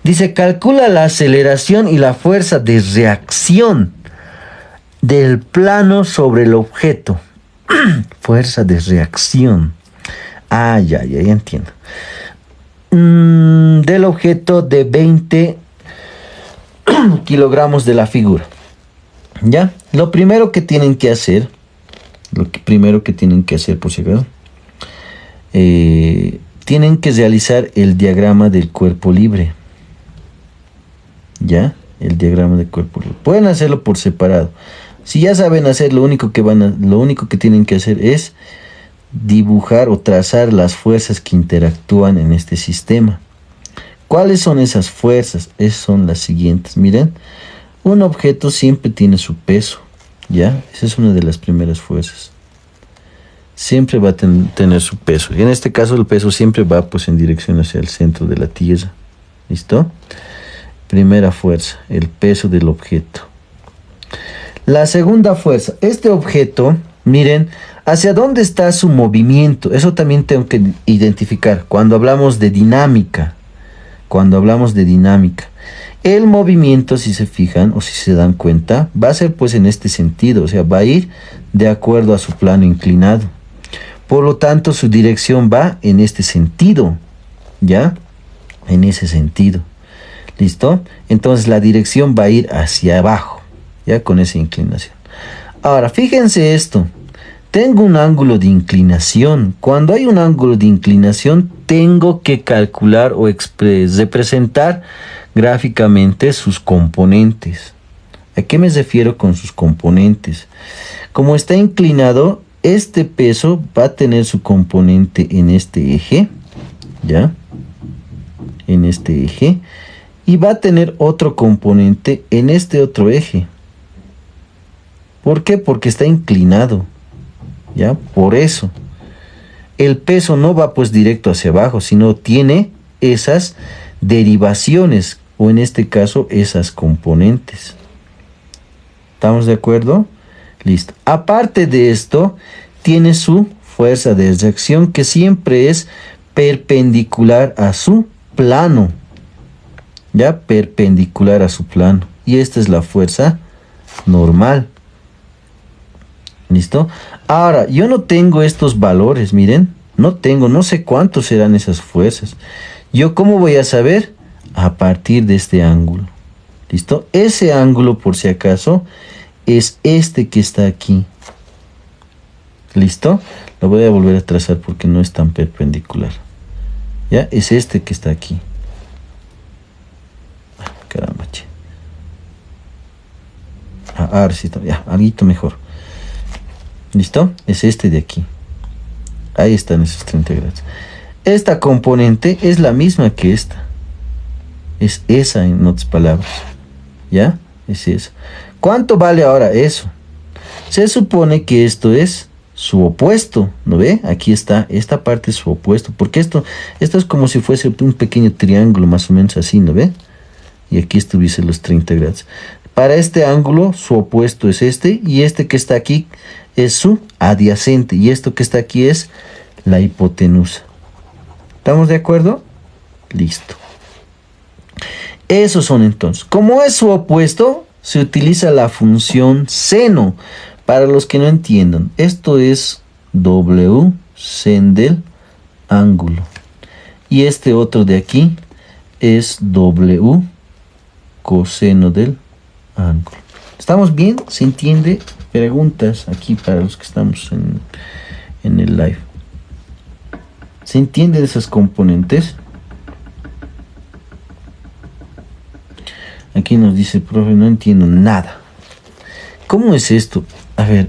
Dice, calcula la aceleración y la fuerza de reacción del plano sobre el objeto. Fuerza de reacción. Ah, ya entiendo. Del objeto de 20 kilogramos de la figura. ¿Ya? Lo primero que tienen que hacer, por si acaso, tienen que realizar el diagrama del cuerpo libre. ¿Ya? El diagrama del cuerpo libre. Pueden hacerlo por separado. Si ya saben hacer, lo único que tienen que hacer es dibujar o trazar las fuerzas que interactúan en este sistema. ¿Cuáles son esas fuerzas? Esas son las siguientes. Miren, un objeto siempre tiene su peso, ¿ya? Esa es una de las primeras fuerzas. Siempre va a tener su peso. Y en este caso el peso siempre va pues en dirección hacia el centro de la Tierra. ¿Listo? Primera fuerza, el peso del objeto. La segunda fuerza, este objeto, miren, ¿hacia dónde está su movimiento? Eso también tengo que identificar cuando hablamos de dinámica. El movimiento, si se fijan o si se dan cuenta, va a ser pues en este sentido, o sea, va a ir de acuerdo a su plano inclinado. Por lo tanto, su dirección va en este sentido, ¿ya? En ese sentido. ¿Listo? Entonces la dirección va a ir hacia abajo, ¿ya? Con esa inclinación. Ahora, fíjense esto. Tengo un ángulo de inclinación. Cuando hay un ángulo de inclinación, tengo que calcular o representar gráficamente sus componentes. ¿A qué me refiero con sus componentes? Como está inclinado, este peso va a tener su componente en este eje, ¿ya? En este eje. Y va a tener otro componente en este otro eje. ¿Por qué? Porque está inclinado. ¿Ya? Por eso. El peso no va pues directo hacia abajo, sino tiene esas derivaciones, o en este caso, esas componentes. ¿Estamos de acuerdo? Listo. Aparte de esto, tiene su fuerza de reacción que siempre es perpendicular a su plano. ¿Ya? Perpendicular a su plano. Y esta es la fuerza normal. ¿Listo? Ahora, yo no tengo estos valores, miren. No sé cuántos serán esas fuerzas. ¿Yo cómo voy a saber? A partir de este ángulo. ¿Listo? Ese ángulo, por si acaso, es este que está aquí. ¿Listo? Lo voy a volver a trazar porque no es tan perpendicular. ¿Ya? Es este que está aquí. Caramba, che. Ahora sí, ya, algo mejor. ¿Listo? Es este de aquí. Ahí están esos 30 grados. Esta componente es la misma que esta. Es esa, en otras palabras. ¿Ya? Es eso. ¿Cuánto vale ahora eso? Se supone que esto es su opuesto. ¿No ve? Aquí está. Esta parte es su opuesto. Porque esto es como si fuese un pequeño triángulo, más o menos así. ¿No ve? Y aquí estuviese los 30 grados. Para este ángulo, su opuesto es este. Y este que está aquí es su adyacente. Y esto que está aquí es la hipotenusa. ¿Estamos de acuerdo? Listo. Esos son entonces. Como es su opuesto, se utiliza la función seno. Para los que no entiendan, esto es W sen del ángulo. Y este otro de aquí es W coseno del ángulo. ¿Estamos bien? ¿Se entiende? Preguntas aquí para los que estamos en el live. ¿Se entienden esas componentes? Aquí nos dice, profe, no entiendo nada. ¿Cómo es esto? A ver,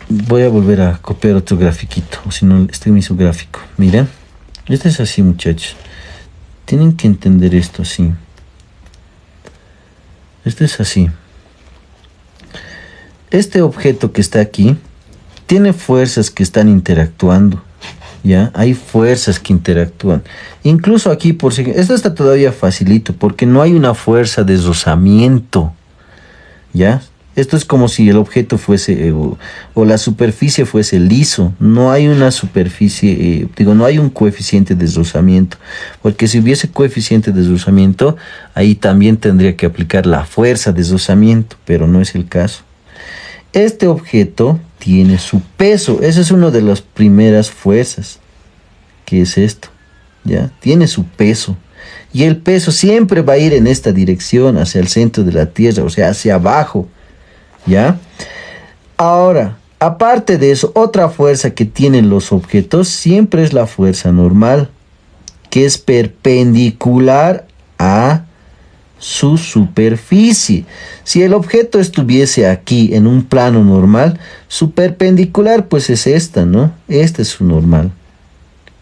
voy a volver a copiar otro grafiquito, o si no, este es mi gráfico. Miren, este es así, muchachos. Tienen que entender esto así. Este es así. Este objeto que está aquí tiene fuerzas que están interactuando. ¿Ya? Hay fuerzas que interactúan. Incluso aquí, por si... Esto está todavía facilito porque no hay una fuerza de rozamiento. ¿Ya? Esto es como si el objeto fuese, o la superficie fuese liso. No hay una superficie, no hay un coeficiente de deslizamiento. Porque si hubiese coeficiente de deslizamiento, ahí también tendría que aplicar la fuerza de deslizamiento, pero no es el caso. Este objeto tiene su peso. Esa es una de las primeras fuerzas. ¿Qué es esto? ¿Ya? Tiene su peso. Y el peso siempre va a ir en esta dirección, hacia el centro de la Tierra, o sea, hacia abajo. ¿Ya? Ahora, aparte de eso, otra fuerza que tienen los objetos siempre es la fuerza normal, que es perpendicular a su superficie. Si el objeto estuviese aquí en un plano normal, su perpendicular pues es esta, ¿no? Esta es su normal.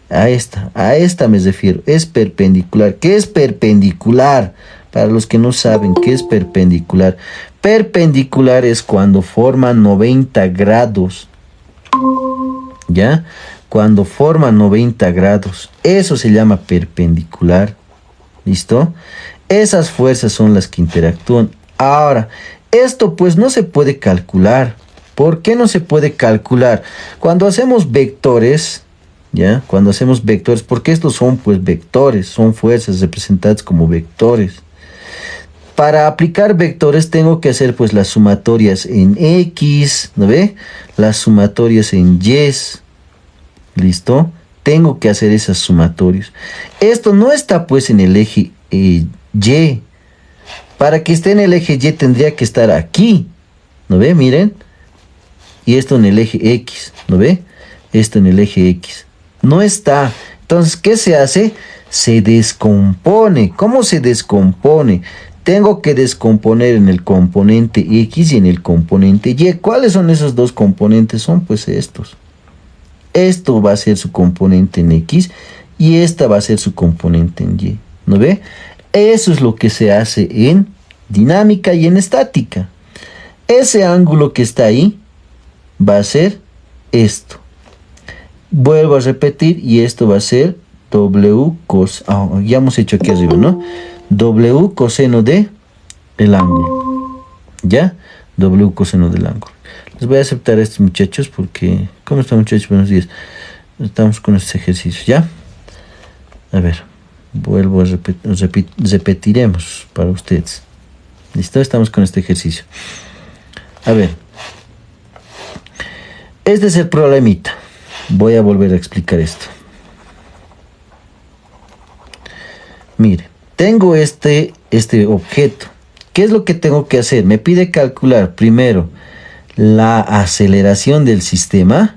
A esta me refiero, es perpendicular. ¿Qué es perpendicular? Para los que no saben, ¿qué es perpendicular? Perpendicular es cuando forman 90 grados. ¿Ya? Cuando forman 90 grados. Eso se llama perpendicular. ¿Listo? Esas fuerzas son las que interactúan. Ahora, esto pues no se puede calcular. ¿Por qué no se puede calcular? Cuando hacemos vectores, ¿ya? Cuando hacemos vectores, porque estos son pues vectores, son fuerzas representadas como vectores. Para aplicar vectores tengo que hacer pues las sumatorias en X, ¿no ve? Las sumatorias en Y. ¿Listo? Tengo que hacer esas sumatorias. Esto no está pues en el eje Y. Para que esté en el eje Y tendría que estar aquí. ¿No ve? Miren. Y esto en el eje X. ¿No ve? Esto en el eje X. No está. Entonces, ¿qué se hace? Se descompone. ¿Cómo se descompone? Tengo que descomponer en el componente X y en el componente Y. ¿Cuáles son esos dos componentes? Son pues estos. Esto va a ser su componente en X y esta va a ser su componente en Y. ¿No ve? Eso es lo que se hace en dinámica y en estática. Ese ángulo que está ahí va a ser esto. Vuelvo a repetir y esto va a ser W cos... ya hemos hecho aquí arriba, ¿no? W coseno de el ángulo. ¿Ya? W coseno del ángulo. Les voy a aceptar a estos muchachos porque... ¿Cómo están, muchachos? Buenos días. Estamos con estos ejercicios, ¿ya? A ver. Vuelvo a repetiremos para ustedes. ¿Listo? Estamos con este ejercicio. A ver. Este es el problemita. Voy a volver a explicar esto. Mire, tengo este objeto. ¿Qué es lo que tengo que hacer? Me pide calcular primero la aceleración del sistema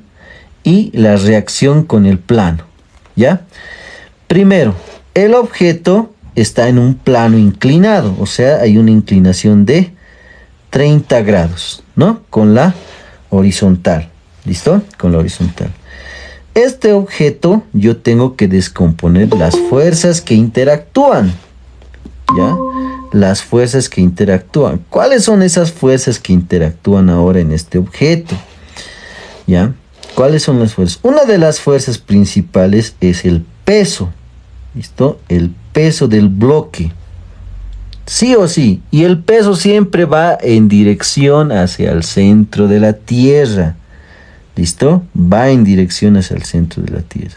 y la reacción con el plano. ¿Ya? Primero, el objeto está en un plano inclinado, o sea, hay una inclinación de 30 grados, ¿no? Con la horizontal. ¿Listo? Con la horizontal. Este objeto yo tengo que descomponer las fuerzas que interactúan. ¿Ya? Las fuerzas que interactúan. ¿Cuáles son esas fuerzas que interactúan ahora en este objeto? ¿Ya? ¿Cuáles son las fuerzas? Una de las fuerzas principales es el peso. ¿Listo? El peso del bloque. Sí o sí. Y el peso siempre va en dirección hacia el centro de la Tierra. ¿Listo? Va en dirección hacia el centro de la Tierra.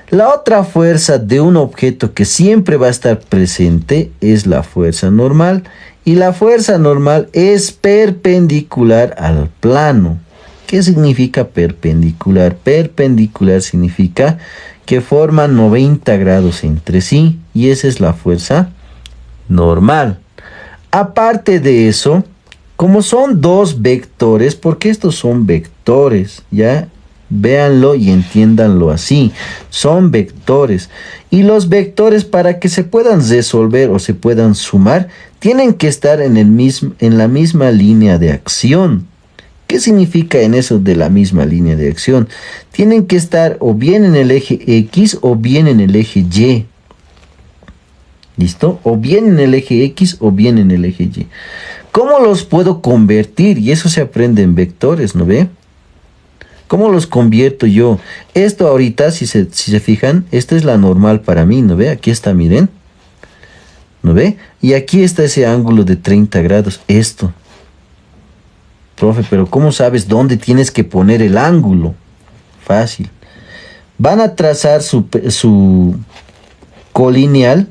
La otra fuerza de un objeto que siempre va a estar presente es la fuerza normal. Y la fuerza normal es perpendicular al plano. ¿Qué significa perpendicular? Perpendicular significa que forman 90 grados entre sí. Y esa es la fuerza normal. Aparte de eso, como son dos vectores, porque estos son vectores, ¿ya? Véanlo y entiéndanlo así. Son vectores. Y los vectores, para que se puedan resolver o se puedan sumar, tienen que estar en la misma línea de acción. ¿Qué significa en eso de la misma línea de acción? Tienen que estar o bien en el eje X o bien en el eje Y. ¿Listo? O bien en el eje X o bien en el eje Y. ¿Cómo los puedo convertir? Y eso se aprende en vectores, ¿no ve? ¿Cómo los convierto yo? Esto ahorita, si se fijan, esta es la normal para mí, ¿no ve? Aquí está, miren. ¿No ve? Y aquí está ese ángulo de 30 grados, esto. Profe, pero ¿cómo sabes dónde tienes que poner el ángulo? Fácil. Van a trazar su colineal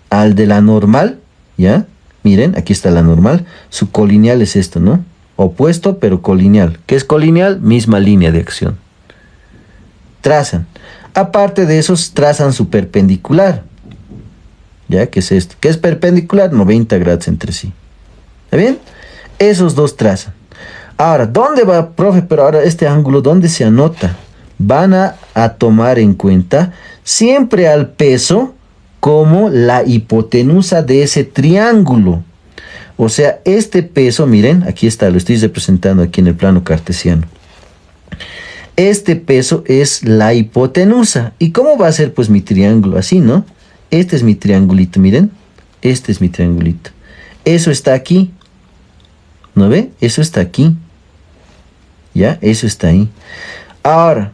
al de la normal, ¿ya? Miren, aquí está la normal. Su colineal es esto, ¿no? Opuesto, pero colineal. ¿Qué es colineal? Misma línea de acción. Trazan. Aparte de eso, trazan su perpendicular. ¿Ya? ¿Qué es esto? ¿Qué es perpendicular? 90 grados entre sí. ¿Está bien? Esos dos trazan. Ahora, ¿dónde va, profe? Pero ahora este ángulo, ¿dónde se anota? Van a tomar en cuenta siempre al peso como la hipotenusa de ese triángulo. O sea, este peso, miren, aquí está, lo estoy representando aquí en el plano cartesiano. Este peso es la hipotenusa. ¿Y cómo va a ser pues mi triángulo? Así, ¿no? Este es mi triangulito, miren. Este es mi triangulito. Eso está aquí. ¿No ve? Eso está aquí. ¿Ya? Eso está ahí. Ahora,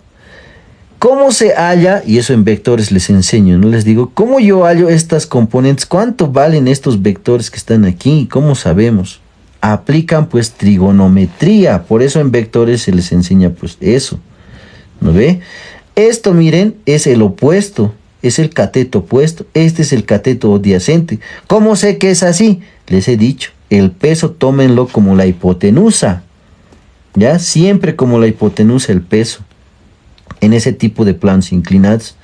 ¿cómo se halla? Y eso en vectores les enseño, ¿no? Les digo, ¿cómo yo hallo estas componentes? ¿Cuánto valen estos vectores que están aquí? ¿Cómo sabemos? Aplican pues trigonometría. Por eso en vectores se les enseña pues eso. ¿No ve? Esto, miren, es el opuesto. Es el cateto opuesto. Este es el cateto adyacente. ¿Cómo sé que es así? Les he dicho, el peso tómenlo como la hipotenusa. ¿Ya? Siempre como la hipotenusa el peso. En ese tipo de planos inclinados.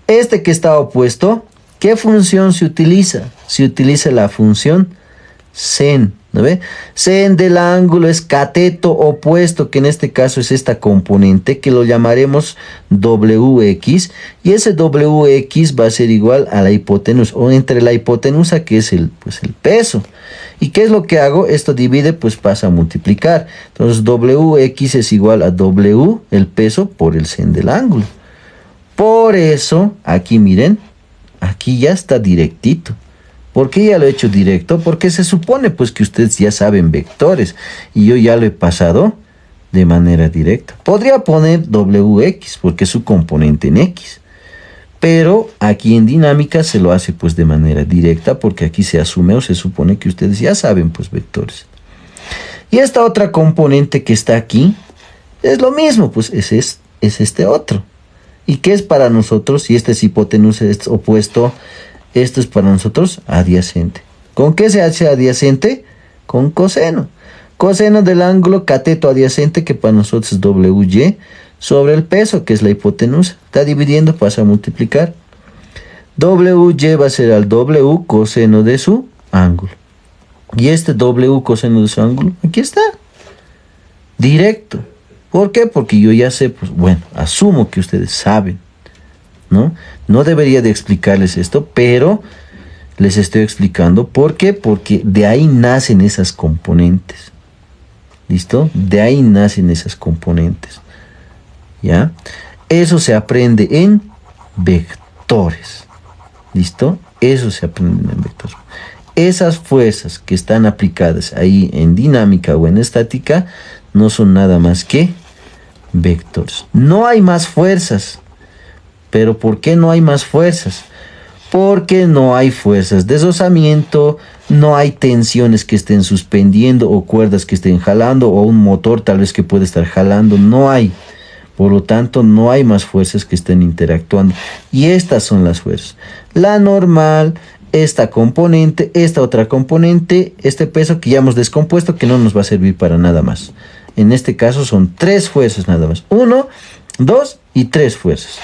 Este que está opuesto, ¿qué función se utiliza? Se utiliza la función sen. ¿No ve? Sen del ángulo es cateto opuesto, que en este caso es esta componente, que lo llamaremos WX. Y ese WX va a ser igual a la hipotenusa, o entre la hipotenusa, que es el peso. ¿Y qué es lo que hago? Esto divide, pues pasa a multiplicar. Entonces WX es igual a W, el peso, por el sen del ángulo. Por eso, aquí miren, aquí ya está directito. ¿Por qué ya lo he hecho directo? Porque se supone pues que ustedes ya saben vectores y yo ya lo he pasado de manera directa. Podría poner WX porque es su componente en X. Pero aquí en dinámica se lo hace pues de manera directa porque aquí se asume o se supone que ustedes ya saben pues vectores. Y esta otra componente que está aquí es lo mismo, pues es este otro. ¿Y qué es para nosotros? Si este es hipotenusa, este es opuesto. Esto es para nosotros adyacente. ¿Con qué se hace adyacente? Con coseno. Coseno del ángulo cateto adyacente, que para nosotros es WY, sobre el peso, que es la hipotenusa. Está dividiendo, pasa a multiplicar. WY va a ser al W coseno de su ángulo. Y este W coseno de su ángulo, aquí está. Directo. ¿Por qué? Porque yo ya sé, pues bueno, asumo que ustedes saben. No debería de explicarles esto, pero les estoy explicando. ¿Por qué? Porque de ahí nacen esas componentes. ¿Listo? De ahí nacen esas componentes. ¿Ya? Eso se aprende en vectores. ¿Listo? Eso se aprende en vectores. Esas fuerzas que están aplicadas ahí en dinámica o en estática no son nada más que vectores. No hay más fuerzas. ¿Pero por qué no hay más fuerzas? Porque no hay fuerzas de deslizamiento, no hay tensiones que estén suspendiendo o cuerdas que estén jalando o un motor tal vez que puede estar jalando, no hay. Por lo tanto, no hay más fuerzas que estén interactuando. Y estas son las fuerzas. La normal, esta componente, esta otra componente, este peso que ya hemos descompuesto que no nos va a servir para nada más. En este caso son 3 fuerzas nada más. 1, 2 y 3 fuerzas.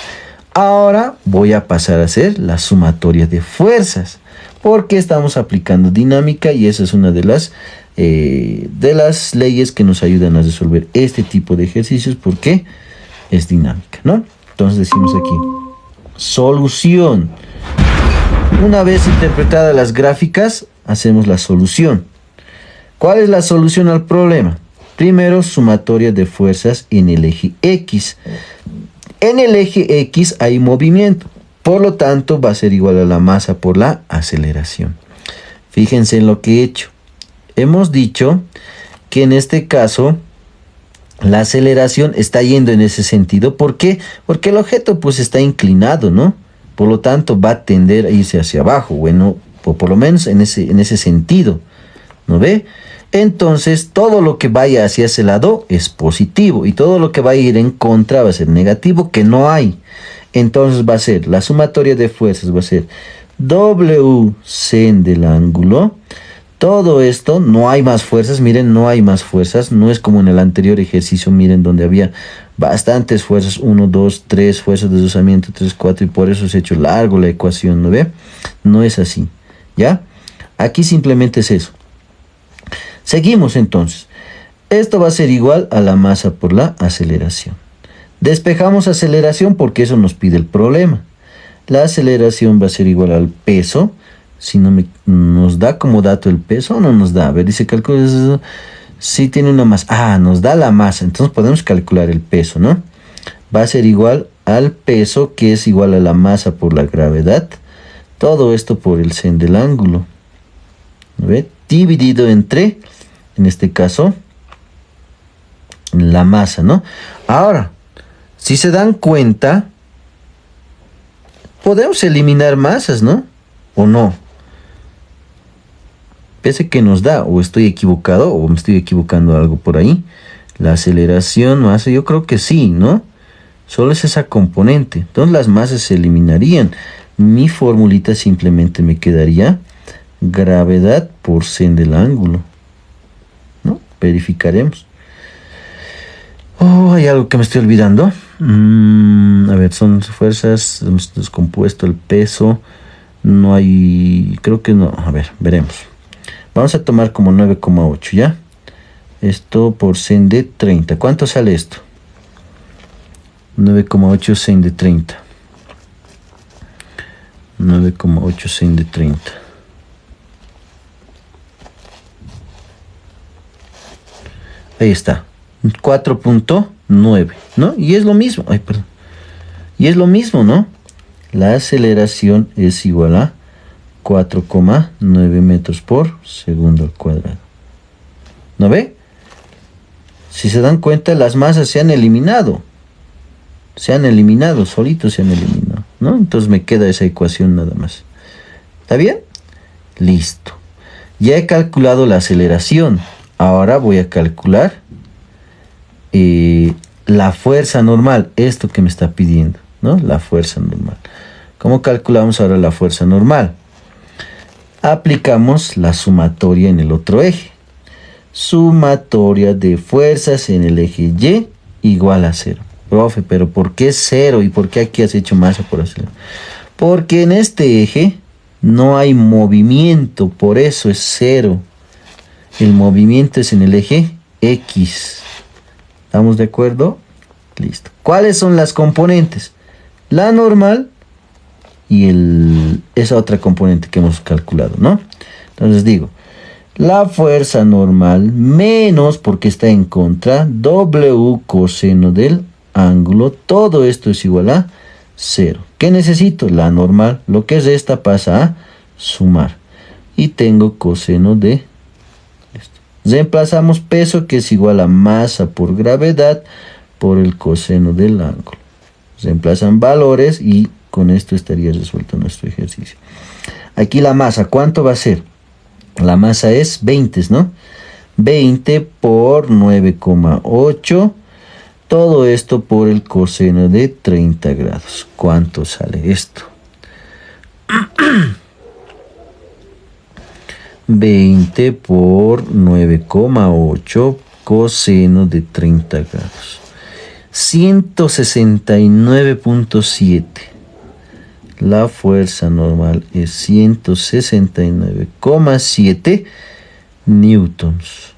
Ahora voy a pasar a hacer la sumatoria de fuerzas, porque estamos aplicando dinámica y esa es una de las leyes que nos ayudan a resolver este tipo de ejercicios porque es dinámica, ¿no? Entonces decimos aquí, solución. Una vez interpretadas las gráficas, hacemos la solución. ¿Cuál es la solución al problema? Primero, sumatoria de fuerzas en el eje X. En el eje X hay movimiento, por lo tanto va a ser igual a la masa por la aceleración. Fíjense en lo que he hecho. Hemos dicho que en este caso la aceleración está yendo en ese sentido. ¿Por qué? Porque el objeto pues está inclinado, ¿no? Por lo tanto va a tender a irse hacia abajo, bueno, por lo menos en ese sentido, ¿no ve? Entonces, todo lo que vaya hacia ese lado es positivo y todo lo que va a ir en contra va a ser negativo, que no hay. Entonces va a ser, la sumatoria de fuerzas va a ser WC del ángulo. Todo esto, no hay más fuerzas, miren, no hay más fuerzas. No es como en el anterior ejercicio, miren, donde había bastantes fuerzas. 1, 2, 3 fuerzas de deslizamiento, 3, 4, y por eso se ha hecho largo la ecuación, ¿no ve? No es así, ¿ya? Aquí simplemente es eso. Seguimos entonces. Esto va a ser igual a la masa por la aceleración. Despejamos aceleración porque eso nos pide el problema. La aceleración va a ser igual al peso. Si no nos da como dato el peso o no nos da. A ver, dice calcula. Si tiene una masa. Ah, nos da la masa. Entonces podemos calcular el peso, ¿no? Va a ser igual al peso, que es igual a la masa por la gravedad. Todo esto por el sen del ángulo. ¿Ve? Dividido entre, en este caso, la masa, ¿no? Ahora, si se dan cuenta, podemos eliminar masas, ¿no? ¿O no? Pese que nos da, o estoy equivocado, o me estoy equivocando algo por ahí. La aceleración, masa, yo creo que sí, ¿no? Solo es esa componente. Entonces las masas se eliminarían. Mi formulita simplemente me quedaría gravedad por sen del ángulo, ¿no? Verificaremos. Oh, hay algo que me estoy olvidando. A ver, son fuerzas, hemos descompuesto el peso. No hay, creo que no. A ver, veremos. Vamos a tomar como 9,8, ¿ya? Esto por sen de 30. ¿Cuánto sale esto? 9,8 sen de 30. 9,8 sen de 30. Ahí está. 4,9, ¿no? Y es lo mismo. Ay, perdón. Y es lo mismo, ¿no? La aceleración es igual a 4,9 metros por segundo al cuadrado. ¿No ve? Si se dan cuenta, las masas se han eliminado. Se han eliminado, solitos se han eliminado, ¿no? Entonces me queda esa ecuación nada más. ¿Está bien? Listo. Ya he calculado la aceleración. Ahora voy a calcular la fuerza normal. Esto que me está pidiendo, ¿no? La fuerza normal. ¿Cómo calculamos ahora la fuerza normal? Aplicamos la sumatoria en el otro eje. Sumatoria de fuerzas en el eje Y igual a 0. Profe, pero ¿por qué 0? ¿Y por qué aquí has hecho masa por hacer? Porque en este eje no hay movimiento, por eso es 0. El movimiento es en el eje X. ¿Estamos de acuerdo? Listo. ¿Cuáles son las componentes? La normal y esa otra componente que hemos calculado, ¿no? Entonces digo, la fuerza normal menos, porque está en contra, W coseno del ángulo. Todo esto es igual a 0. ¿Qué necesito? La normal. Lo que es esta pasa a sumar. Y tengo coseno de esto. Reemplazamos peso, que es igual a masa por gravedad, por el coseno del ángulo. Reemplazan valores y con esto estaría resuelto nuestro ejercicio. Aquí la masa, ¿cuánto va a ser? La masa es 20, ¿no? 20 por 9,8. Todo esto por el coseno de 30 grados. ¿Cuánto sale esto? 20 por 9,8 coseno de 30 grados. 169,7. La fuerza normal es 169,7 newtons.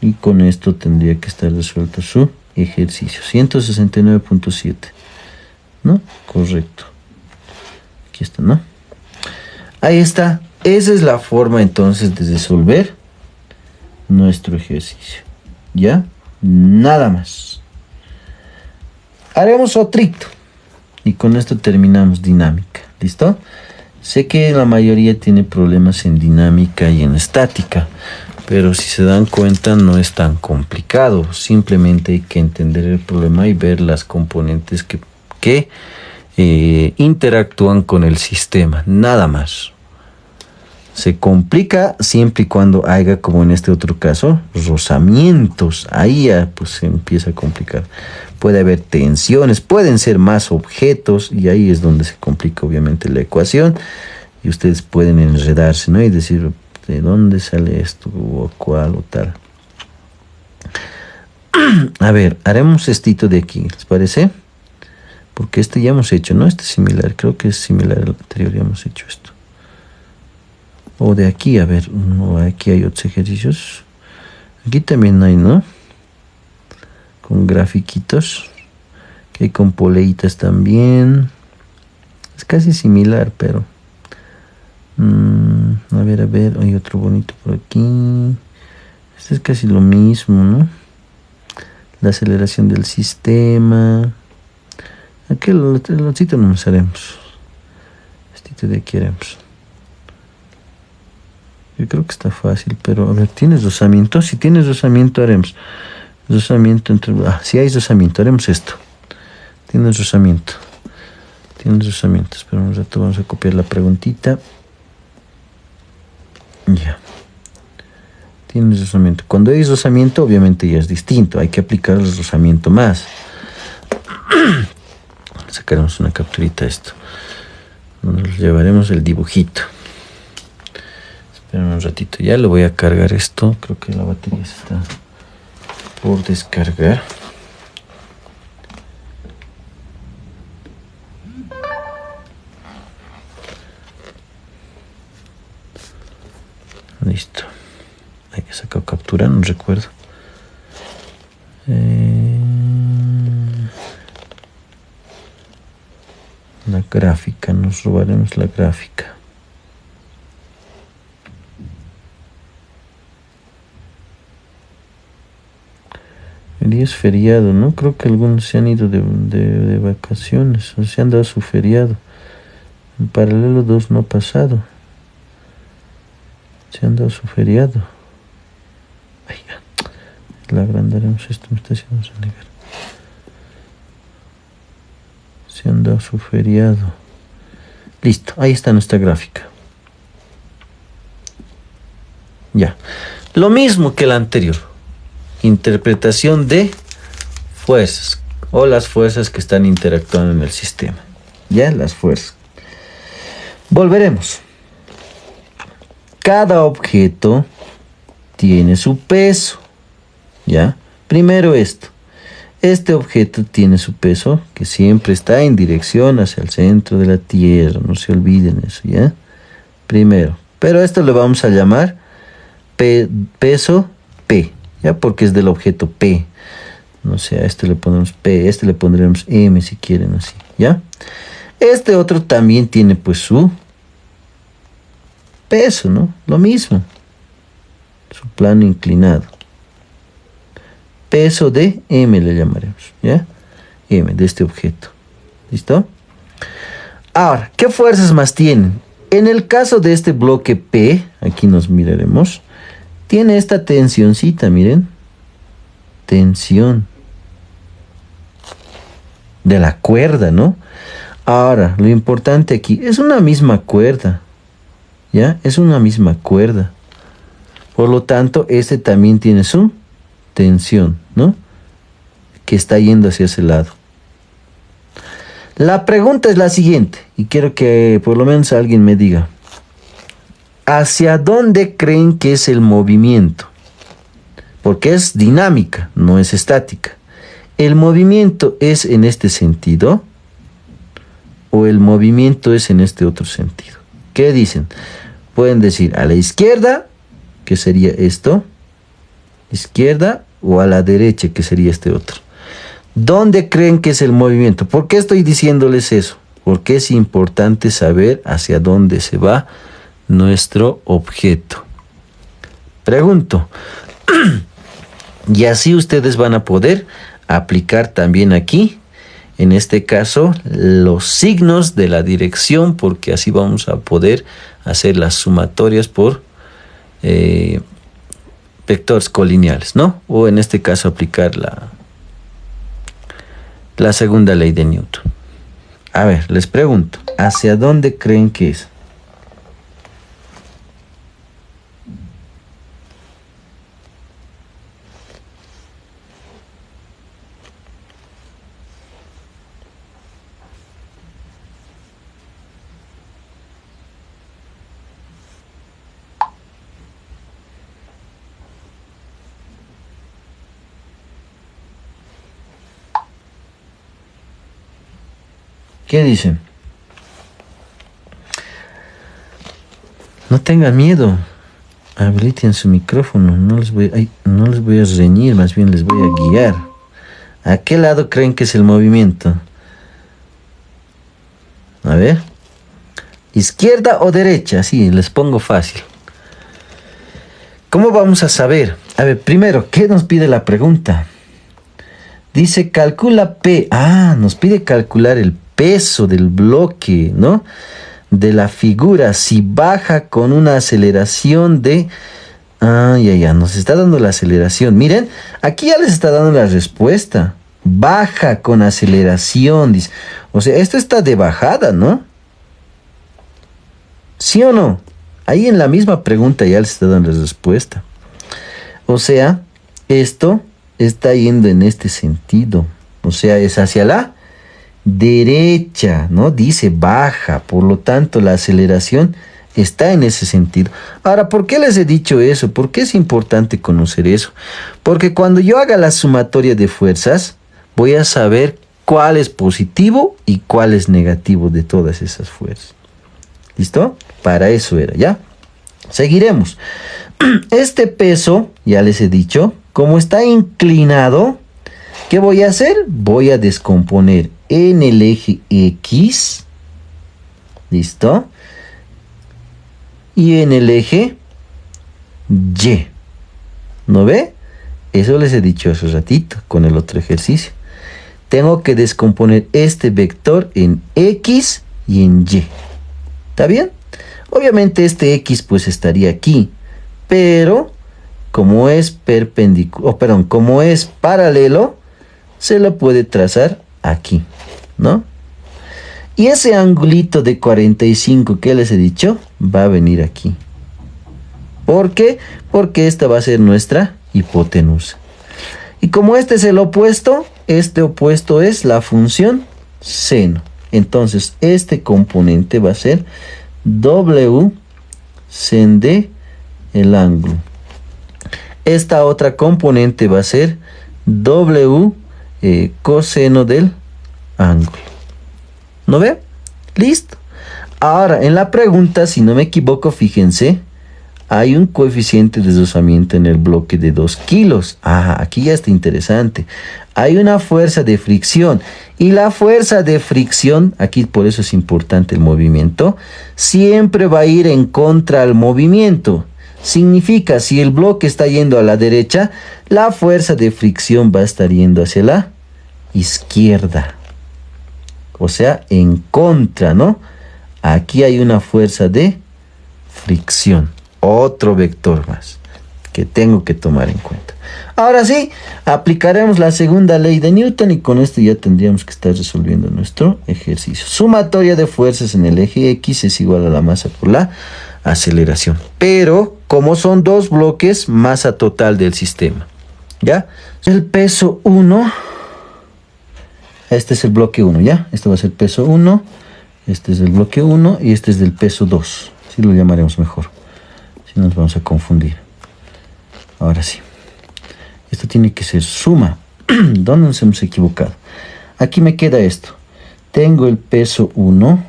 Y con esto tendría que estar resuelto su ejercicio. 169,7. ¿No? Correcto. Aquí está, ¿no? Ahí está. Esa es la forma entonces de resolver nuestro ejercicio. ¿Ya? Nada más. Haremos otrito. Y con esto terminamos dinámica. ¿Listo? Sé que la mayoría tiene problemas en dinámica y en estática. Pero si se dan cuenta no es tan complicado. Simplemente hay que entender el problema y ver las componentes que interactúan con el sistema. Nada más. Se complica siempre y cuando haya, como en este otro caso, rozamientos. Ahí ya pues se empieza a complicar. Puede haber tensiones, pueden ser más objetos y ahí es donde se complica obviamente la ecuación. Y ustedes pueden enredarse, ¿no? Y decir, ¿de dónde sale esto? O cuál o tal. A ver, haremos estito de aquí, ¿les parece? Porque este ya hemos hecho, ¿no? Este es similar, creo que es similar al anterior, ya hemos hecho esto. O de aquí, a ver, no, aquí hay otros ejercicios. Aquí también hay, ¿no? Con grafiquitos. Que hay con poleitas también. Es casi similar, pero... a ver, hay otro bonito por aquí. Este es casi lo mismo, ¿no? La aceleración del sistema. Aquí el otro no nos haremos. Este de aquí haremos. Yo creo que está fácil, pero a ver, ¿tienes rozamiento? Si tienes rozamiento, haremos. Rozamiento entre... si hay rozamiento, haremos esto. Tienes rozamiento. Espera un rato, vamos a copiar la preguntita. Ya. Tienes rozamiento. Cuando hay rozamiento, obviamente ya es distinto. Hay que aplicar el rozamiento más. Sacaremos una capturita a esto. Nos llevaremos el dibujito. Esperen un ratito, ya lo voy a cargar esto. Creo que la batería se está por descargar. Listo. Hay que sacar captura, no recuerdo. La gráfica, nos robaremos la gráfica. El día es feriado, ¿no? Creo que algunos se han ido de vacaciones, o se han dado su feriado. En paralelo 2 no ha pasado. Se han dado su feriado. Ay, ya. La agrandaremos esto, me está haciendo negar. Se han dado su feriado. Listo, ahí está nuestra gráfica. Ya. Lo mismo que la anterior. Interpretación de fuerzas o las fuerzas que están interactuando en el sistema. Ya, las fuerzas. Volveremos. Cada objeto tiene su peso. ¿Ya? Primero esto. Este objeto tiene su peso, que siempre está en dirección hacia el centro de la Tierra. No se olviden eso, ¿ya? Primero. Pero esto lo vamos a llamar peso P. ¿Ya? Porque es del objeto P. No sé, a este le pondremos P, a este le pondremos M si quieren así. ¿Ya? Este otro también tiene pues su peso, ¿no? Lo mismo. Su plano inclinado. Peso de M le llamaremos, ¿ya? M de este objeto. ¿Listo? Ahora, ¿qué fuerzas más tienen? En el caso de este bloque P, aquí nos miraremos, tiene esta tensioncita, miren. Tensión. De la cuerda, ¿no? Ahora, lo importante aquí, es una misma cuerda. ¿Ya? Es una misma cuerda. Por lo tanto, este también tiene su tensión, ¿no? Que está yendo hacia ese lado. La pregunta es la siguiente, y quiero que por lo menos alguien me diga. ¿Hacia dónde creen que es el movimiento? Porque es dinámica, no es estática. ¿El movimiento es en este sentido? ¿O el movimiento es en este otro sentido? ¿Qué dicen? Pueden decir a la izquierda, que sería esto. Izquierda, o a la derecha, que sería este otro. ¿Dónde creen que es el movimiento? ¿Por qué estoy diciéndoles eso? Porque es importante saber hacia dónde se va nuestro objeto. Pregunto. Y así ustedes van a poder aplicar también aquí, en este caso, los signos de la dirección, porque así vamos a poder hacer las sumatorias por vectores colineales, ¿no? O en este caso aplicar la segunda ley de Newton. A ver, les pregunto, ¿hacia dónde creen que es? ¿Qué dicen? No tengan miedo. Habiliten su micrófono. No les voy a reñir, más bien les voy a guiar. ¿A qué lado creen que es el movimiento? A ver. ¿Izquierda o derecha? Sí, les pongo fácil. ¿Cómo vamos a saber? A ver, primero, ¿qué nos pide la pregunta? Dice, calcula P. Nos pide calcular el peso del bloque, ¿no? De la figura, si baja con una aceleración de... nos está dando la aceleración. Miren, aquí ya les está dando la respuesta. Baja con aceleración, dice. O sea, esto está de bajada, ¿no? ¿Sí o no? Ahí en la misma pregunta ya les está dando la respuesta. O sea, esto está yendo en este sentido. O sea, es hacia la derecha, ¿no? Dice baja, por lo tanto la aceleración está en ese sentido. Ahora, ¿por qué les he dicho eso? ¿Por qué es importante conocer eso? Porque cuando yo haga la sumatoria de fuerzas, voy a saber cuál es positivo y cuál es negativo de todas esas fuerzas. ¿Listo? Para eso era, ¿ya? Seguiremos. Este peso, ya les he dicho, como está inclinado, ¿qué voy a hacer? Voy a descomponer en el eje X, ¿listo? Y en el eje Y. ¿No ve? Eso les he dicho hace ratito con el otro ejercicio. Tengo que descomponer este vector en X y en Y. ¿Está bien? Obviamente este X pues estaría aquí, pero como es como es paralelo, se lo puede trazar aquí, ¿no? Y ese angulito de 45 que les he dicho va a venir aquí. ¿Por qué? Porque esta va a ser nuestra hipotenusa. Y como este es el opuesto, este opuesto es la función seno. Entonces este componente va a ser W sen de el ángulo. Esta otra componente va a ser W coseno del ángulo. ¿No ve? Listo. Ahora, en la pregunta, si no me equivoco, fíjense, hay un coeficiente de deslizamiento en el bloque de 2 kilos. Aquí ya está interesante. Hay una fuerza de fricción. Y la fuerza de fricción, aquí por eso es importante el movimiento, siempre va a ir en contra al movimiento. Significa, si el bloque está yendo a la derecha, la fuerza de fricción va a estar yendo hacia la izquierda. O sea, en contra, ¿no? Aquí hay una fuerza de fricción. Otro vector más que tengo que tomar en cuenta. Ahora sí, aplicaremos la segunda ley de Newton y con esto ya tendríamos que estar resolviendo nuestro ejercicio. Sumatoria de fuerzas en el eje X es igual a la masa por la aceleración. Pero, como son dos bloques, masa total del sistema. ¿Ya? El peso 1... Este es el bloque 1, ¿ya? Este va a ser peso 1, este es el bloque 1 y este es del peso 2. Así lo llamaremos mejor. Si no nos vamos a confundir. Ahora sí. Esto tiene que ser suma. ¿Dónde nos hemos equivocado? Aquí me queda esto. Tengo el peso 1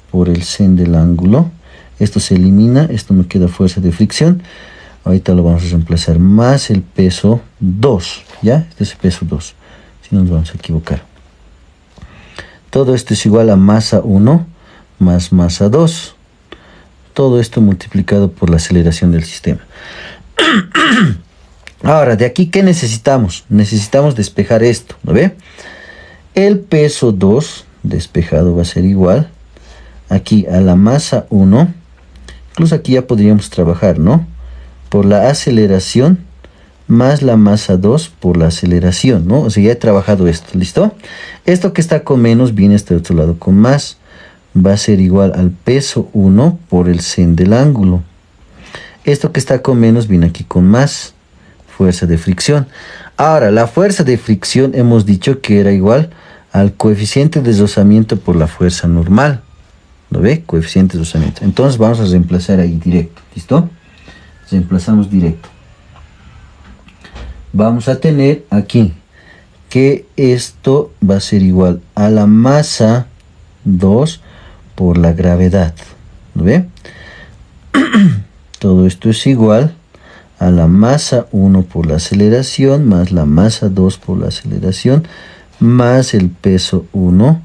por el sen del ángulo. Esto se elimina, esto me queda fuerza de fricción. Ahorita lo vamos a reemplazar más el peso 2, ¿ya? Este es el peso 2. Si no nos vamos a equivocar. Todo esto es igual a masa 1 más masa 2. Todo esto multiplicado por la aceleración del sistema. Ahora, de aquí, ¿qué necesitamos? Necesitamos despejar esto, ¿no ve? El peso 2 despejado va a ser igual aquí a la masa 1. Incluso aquí ya podríamos trabajar, ¿no? Por la aceleración más la masa 2 por la aceleración, ¿no? O sea, ya he trabajado esto, ¿listo? Esto que está con menos viene este otro lado con más. Va a ser igual al peso 1 por el sen del ángulo. Esto que está con menos viene aquí con más. Fuerza de fricción. Ahora, la fuerza de fricción hemos dicho que era igual al coeficiente de deslizamiento por la fuerza normal. ¿Lo ve? Coeficiente de deslizamiento. Entonces vamos a reemplazar ahí directo, ¿listo? Reemplazamos directo. Vamos a tener aquí que esto va a ser igual a la masa 2 por la gravedad. ¿Lo ve? Todo esto es igual a la masa 1 por la aceleración más la masa 2 por la aceleración más el peso 1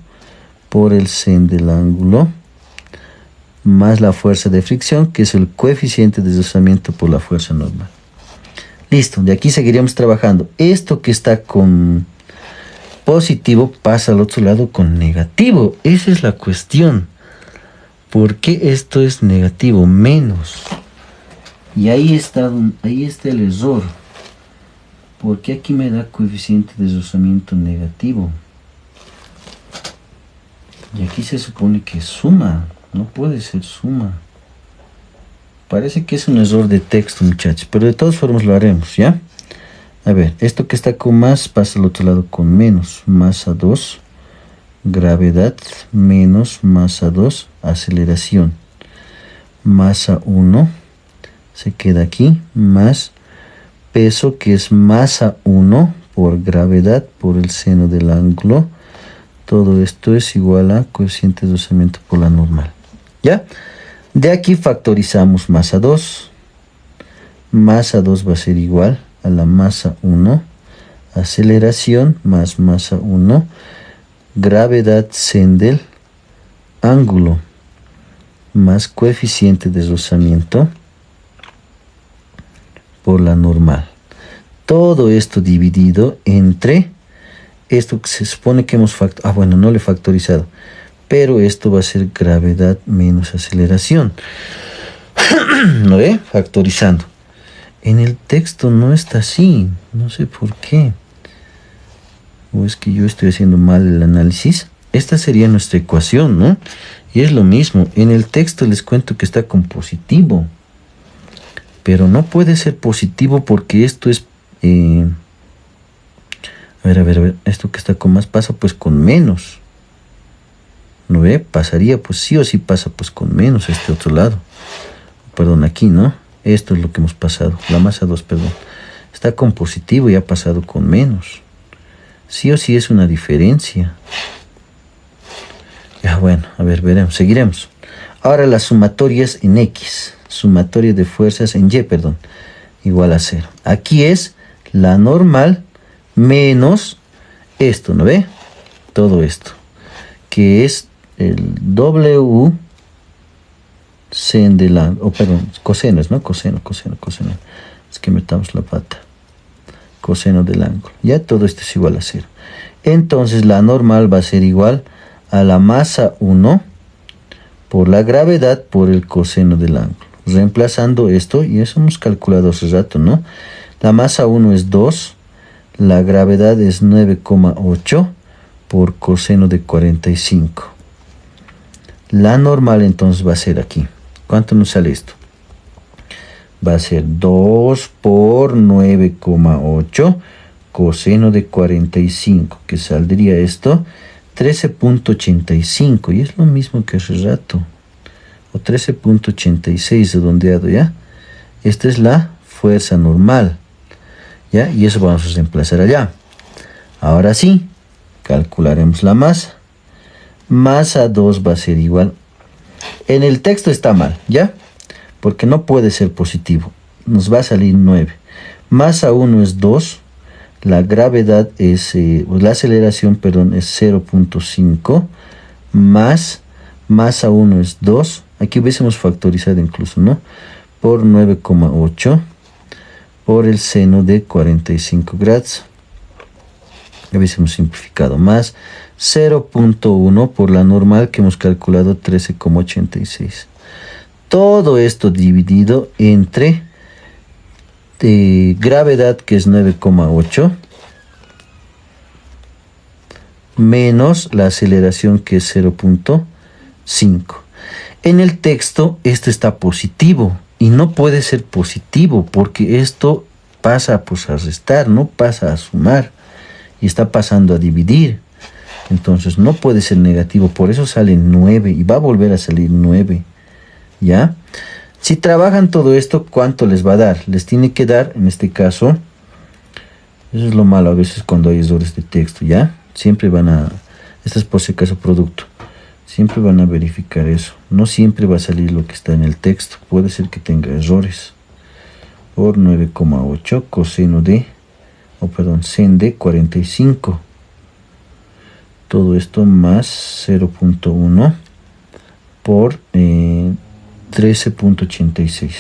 por el sen del ángulo más la fuerza de fricción, que es el coeficiente de deslizamiento por la fuerza normal. Listo, de aquí seguiríamos trabajando. Esto que está con positivo pasa al otro lado con negativo. Esa es la cuestión. ¿Por qué esto es negativo? Menos. Y ahí está el error. ¿Por qué aquí me da coeficiente de deslizamiento negativo? Y aquí se supone que es suma. No puede ser suma. Parece que es un error de texto, muchachos. Pero de todas formas lo haremos, ¿ya? A ver, esto que está con más pasa al otro lado con menos. Masa 2, gravedad, menos masa 2, aceleración. Masa 1 se queda aquí, más peso, que es masa 1 por gravedad por el seno del ángulo. Todo esto es igual a coeficiente de deslizamiento por la normal. ¿Ya? De aquí factorizamos masa 2. Masa 2 va a ser igual a la masa 1, aceleración más masa 1, gravedad sen del ángulo, más coeficiente de deslizamiento por la normal. Todo esto dividido entre esto que se supone que hemos factorizado. Bueno, no lo he factorizado. Pero esto va a ser gravedad menos aceleración. ¿No ve? Factorizando. En el texto no está así. No sé por qué. O es que yo estoy haciendo mal el análisis. Esta sería nuestra ecuación, ¿no? Y es lo mismo. En el texto les cuento que está con positivo. Pero no puede ser positivo porque esto es... A ver. Esto que está con más pasa pues con menos. ¿No ve? Pasaría, pues sí o sí pasa pues con menos este otro lado. Perdón, aquí, ¿no? Esto es lo que hemos pasado. La masa 2, perdón. Está con positivo y ha pasado con menos. Sí o sí es una diferencia. Ya, bueno, a ver, veremos, seguiremos. Ahora las sumatorias en X. Sumatoria de fuerzas en Y, perdón. Igual a 0. Aquí es la normal menos esto, ¿no ve? Todo esto. Que es el W sen del ángulo, perdón, cosenos, ¿no? Coseno. Es que metamos la pata. Coseno del ángulo. Ya todo esto es igual a 0. Entonces la normal va a ser igual a la masa 1 por la gravedad por el coseno del ángulo. Reemplazando esto, y eso hemos calculado hace rato, ¿no? La masa 1 es 2, la gravedad es 9,8 por coseno de 45. La normal entonces va a ser aquí. ¿Cuánto nos sale esto? Va a ser 2 por 9,8 coseno de 45, que saldría esto 13,85, y es lo mismo que hace rato, o 13,86 redondeado, ¿ya? Esta es la fuerza normal, ¿ya? Y eso vamos a reemplazar allá. Ahora sí, calcularemos la masa. Masa 2 va a ser igual. En el texto está mal, ¿ya? Porque no puede ser positivo. Nos va a salir 9. Masa 1 es 2. La gravedad es, la aceleración, perdón, es 0,5. Más masa 1 es 2. Aquí hubiésemos factorizado incluso, ¿no? Por 9,8. Por el seno de 45 grados. Hubiésemos simplificado más 0,1 por la normal que hemos calculado 13,86. Todo esto dividido entre gravedad, que es 9,8, menos la aceleración, que es 0,5. En el texto esto está positivo y no puede ser positivo porque esto pasa pues a restar, no pasa a sumar y está pasando a dividir. Entonces no puede ser negativo, por eso sale 9 y va a volver a salir 9. ¿Ya? Si trabajan todo esto, ¿cuánto les va a dar? Les tiene que dar, en este caso, eso es lo malo a veces cuando hay errores de texto, ¿ya? Siempre van a, esto es por si acaso producto. Siempre van a verificar eso. No siempre va a salir lo que está en el texto. Puede ser que tenga errores. Por 9,8 coseno de, sen de 45. Todo esto más 0.1 por 13.86.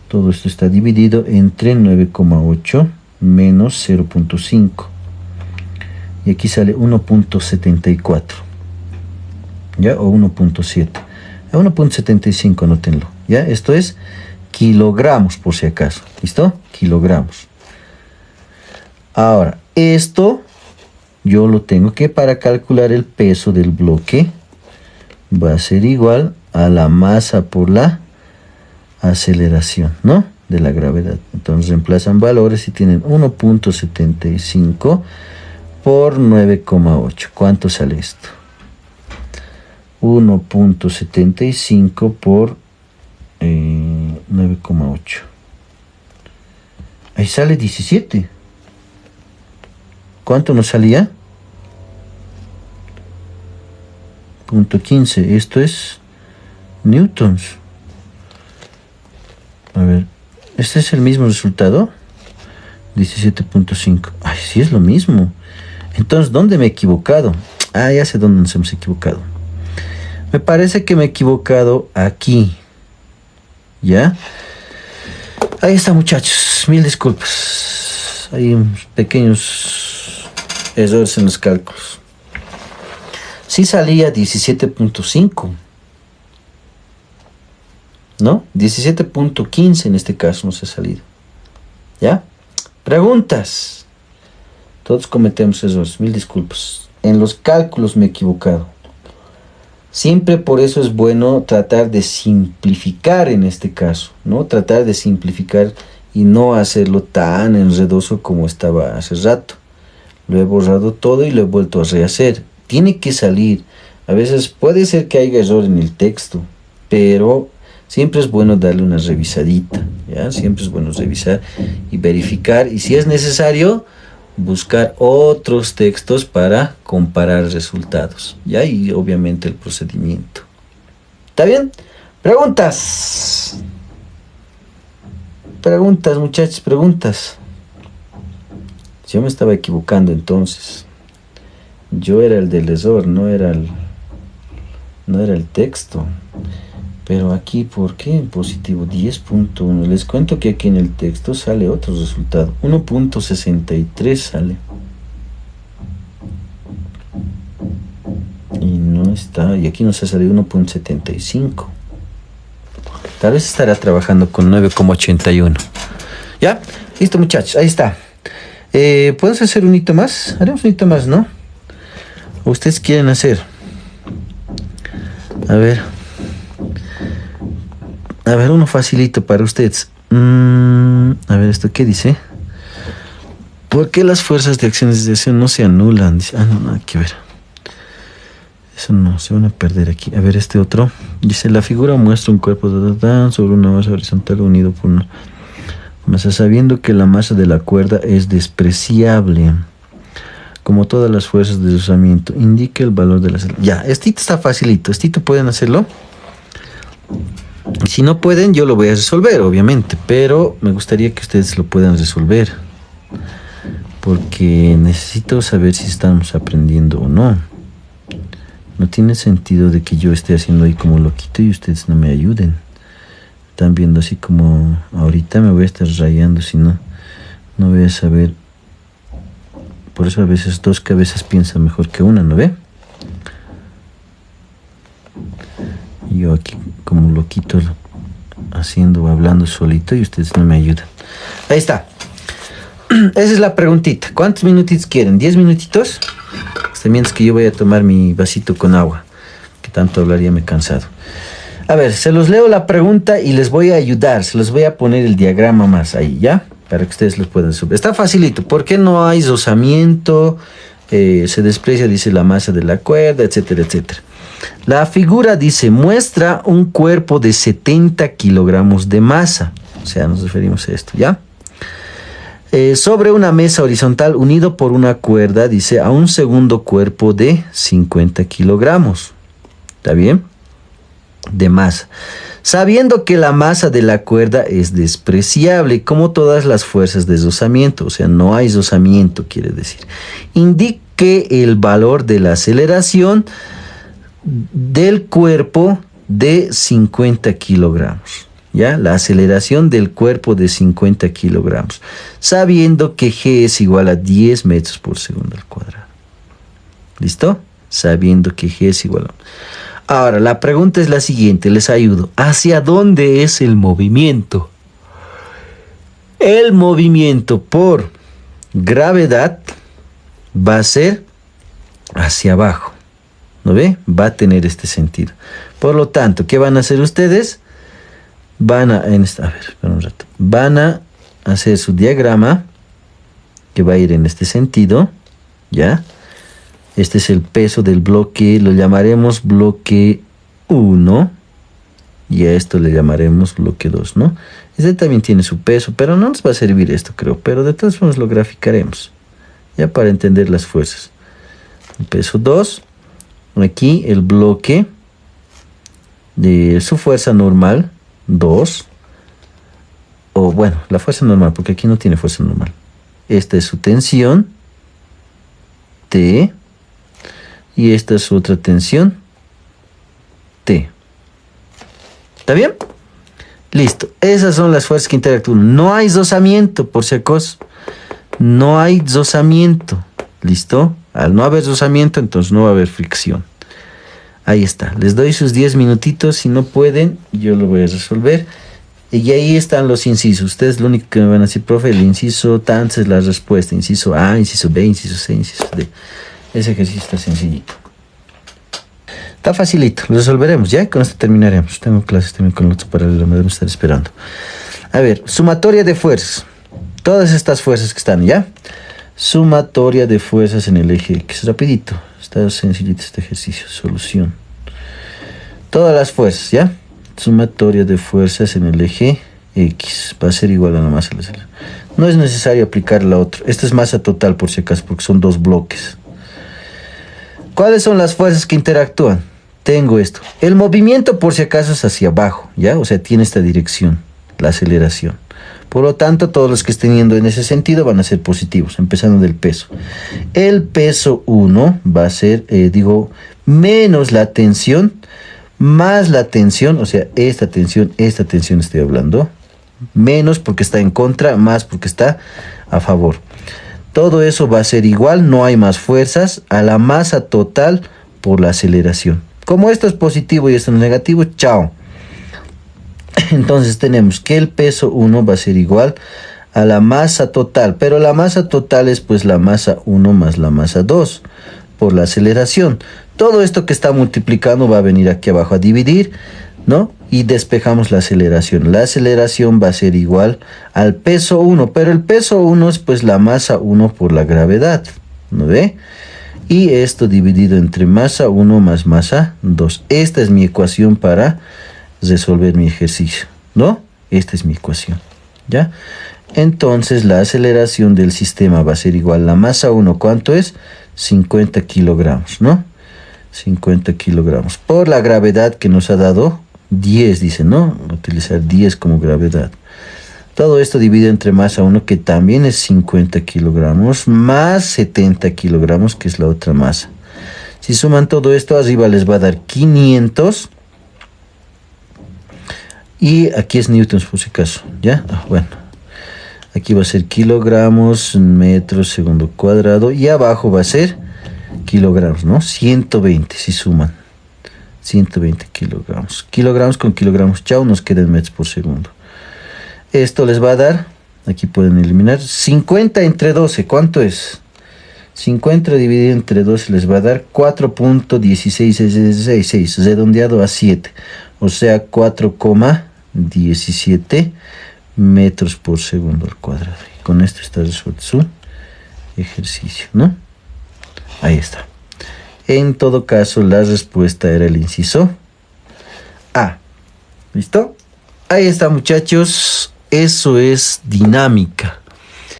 Todo esto está dividido entre 9,8 menos 0.5. Y aquí sale 1.74. ¿Ya? O 1.7. A 1.75, anótenlo. ¿Ya? Esto es kilogramos, por si acaso. ¿Listo? Kilogramos. Ahora, esto yo lo tengo que, para calcular el peso del bloque, va a ser igual a la masa por la aceleración, ¿no? De la gravedad. Entonces reemplazan valores y tienen 1.75 por 9,8. ¿Cuánto sale esto? 1.75 por 9,8. Ahí sale 17. ¿Cuánto nos salía? 0.15. Esto es newtons. A ver, ¿este es el mismo resultado? 17.5. Ay, sí es lo mismo. Entonces, ¿dónde me he equivocado? Ah, ya sé dónde nos hemos equivocado. Me parece que me he equivocado aquí. ¿Ya? Ahí está, muchachos. Mil disculpas. Hay unos pequeños errores en los cálculos. Sí salía 17.5. ¿No? 17.15 en este caso nos ha salido. ¿Ya? Preguntas. Todos cometemos errores. Mil disculpas. En los cálculos me he equivocado. Siempre por eso es bueno tratar de simplificar en este caso, ¿no? Tratar de simplificar y no hacerlo tan enredoso como estaba hace rato. Lo he borrado todo y lo he vuelto a rehacer. Tiene que salir. A veces puede ser que haya error en el texto, pero siempre es bueno darle una revisadita, ¿ya? Siempre es bueno revisar y verificar. Y si es necesario, buscar otros textos para comparar resultados, ¿ya? Y obviamente el procedimiento. ¿Está bien? Preguntas. Preguntas, muchachos, preguntas. Yo me estaba equivocando entonces. Yo era el del error, no era el texto. Pero aquí, ¿por qué en positivo? 10.1. Les cuento que aquí en el texto sale otro resultado. 1.63 sale. Y no está. Y aquí nos ha salido 1.75. Tal vez estará trabajando con 9,81. ¿Ya? Listo, muchachos. Ahí está. ¿Podemos hacer un hito más? Haremos un hito más, ¿no? ¿O ustedes quieren hacer? A ver, uno facilito para ustedes. A ver, ¿esto qué dice? ¿Por qué las fuerzas de acción y desviación no se anulan? Dice, no, nada que ver. Eso no, se van a perder aquí. A ver, este otro. Dice, la figura muestra un cuerpo sobre una base horizontal unido por una masa, sabiendo que la masa de la cuerda es despreciable. Como todas las fuerzas de deslizamiento, indica el valor de la... Ya, estito está facilito. Estito pueden hacerlo. Si no pueden, yo lo voy a resolver, obviamente. Pero me gustaría que ustedes lo puedan resolver. Porque necesito saber si estamos aprendiendo o no. No tiene sentido de que yo esté haciendo ahí como loquito y ustedes no me ayuden. Están viendo así como... Ahorita me voy a estar rayando, si no, no voy a saber... Por eso a veces dos cabezas piensan mejor que una, ¿no ve? Yo aquí como loquito hablando solito y ustedes no me ayudan. Ahí está. Esa es la preguntita. ¿Cuántos minutitos quieren? ¿10 minutitos? Hasta mientras que yo voy a tomar mi vasito con agua. Que tanto hablaría, me he cansado. A ver, se los leo la pregunta y les voy a ayudar. Se los voy a poner el diagrama más ahí, ¿ya? Para que ustedes los puedan subir. Está facilito. ¿Por qué no hay rozamiento? Se desprecia, dice, la masa de la cuerda, etcétera, etcétera. La figura dice, muestra un cuerpo de 70 kilogramos de masa. O sea, nos referimos a esto, ¿ya? Sobre una mesa horizontal unido por una cuerda, dice, a un segundo cuerpo de 50 kilogramos. ¿Está bien? De masa. Sabiendo que la masa de la cuerda es despreciable, como todas las fuerzas de deslizamiento, o sea, no hay deslizamiento, quiere decir. Indique el valor de la aceleración del cuerpo de 50 kilogramos. ¿Ya? La aceleración del cuerpo de 50 kilogramos, sabiendo que G es igual a 10 metros por segundo al cuadrado. ¿Listo? Sabiendo que G es igual a... Ahora, la pregunta es la siguiente, les ayudo. ¿Hacia dónde es el movimiento? El movimiento por gravedad va a ser hacia abajo. ¿No ve? Va a tener este sentido. Por lo tanto, ¿qué van a hacer ustedes? Van a hacer su diagrama que va a ir en este sentido, ¿ya? Este es el peso del bloque, lo llamaremos bloque 1 y a esto le llamaremos bloque 2, ¿no? Este también tiene su peso, pero no nos va a servir esto, creo, pero de todas formas lo graficaremos, ya para entender las fuerzas. El peso 2, aquí el bloque de su fuerza normal, 2, o bueno, la fuerza normal, porque aquí no tiene fuerza normal. Esta es su tensión, T, y esta es su otra tensión, T. ¿Está bien? Listo, esas son las fuerzas que interactúan. No hay deslizamiento, por si acaso. No hay deslizamiento, ¿listo? Al no haber deslizamiento, entonces no va a haber fricción. Ahí está, les doy sus 10 minutitos, si no pueden, yo lo voy a resolver. Y ahí están los incisos, ustedes lo único que me van a decir, profe, el inciso tanto es la respuesta, inciso A, inciso B, inciso C, inciso D. Ese ejercicio está sencillito. Está facilito, lo resolveremos, ¿ya? Con esto terminaremos. Tengo clases también con el otro paralelo, me deben estar esperando. A ver, sumatoria de fuerzas. Todas estas fuerzas que están, ¿ya? Sumatoria de fuerzas en el eje X, rapidito. Está sencillito este ejercicio. Solución. Todas las fuerzas, ¿ya? Sumatoria de fuerzas en el eje X. Va a ser igual a la masa. No es necesario aplicar la otra. Esta es masa total por si acaso, porque son dos bloques. ¿Cuáles son las fuerzas que interactúan? Tengo esto. El movimiento por si acaso es hacia abajo, ¿ya? O sea, tiene esta dirección, la aceleración. Por lo tanto, todos los que estén yendo en ese sentido van a ser positivos, empezando del peso. El peso 1 va a ser, menos la tensión, más la tensión, o sea, esta tensión estoy hablando, menos porque está en contra, más porque está a favor. Todo eso va a ser igual, no hay más fuerzas, a la masa total por la aceleración. Como esto es positivo y esto es negativo, chao. Entonces tenemos que el peso 1 va a ser igual a la masa total, pero la masa total es pues la masa 1 más la masa 2 por la aceleración. Todo esto que está multiplicando va a venir aquí abajo a dividir, ¿no? Y despejamos la aceleración. La aceleración va a ser igual al peso 1, pero el peso 1 es pues la masa 1 por la gravedad, ¿no ve? Y esto dividido entre masa 1 más masa 2. Esta es mi ecuación para resolver mi ejercicio, ¿no? Esta es mi ecuación, ¿ya? Entonces la aceleración del sistema va a ser igual a la masa 1, ¿cuánto es? 50 kilogramos, ¿no? 50 kilogramos por la gravedad que nos ha dado 10, dice, ¿no? Utilizar 10 como gravedad. Todo esto dividido entre masa 1, que también es 50 kilogramos, más 70 kilogramos, que es la otra masa. Si suman todo esto, arriba les va a dar 500. Y aquí es newtons por si acaso, ¿ya? Bueno, aquí va a ser kilogramos, metros, segundo cuadrado. Y abajo va a ser kilogramos, ¿no? 120 si suman. 120 kilogramos. Kilogramos con kilogramos, chao, nos quedan metros por segundo. Esto les va a dar, aquí pueden eliminar, 50 entre 12, ¿cuánto es? 50 dividido entre 12 les va a dar 4.1666, redondeado a 7. O sea, 4,17 metros por segundo al cuadrado. Y con esto está resuelto su ejercicio, ¿no? Ahí está. En todo caso, la respuesta era el inciso A. ¿Listo? Ahí está, muchachos. Eso es dinámica.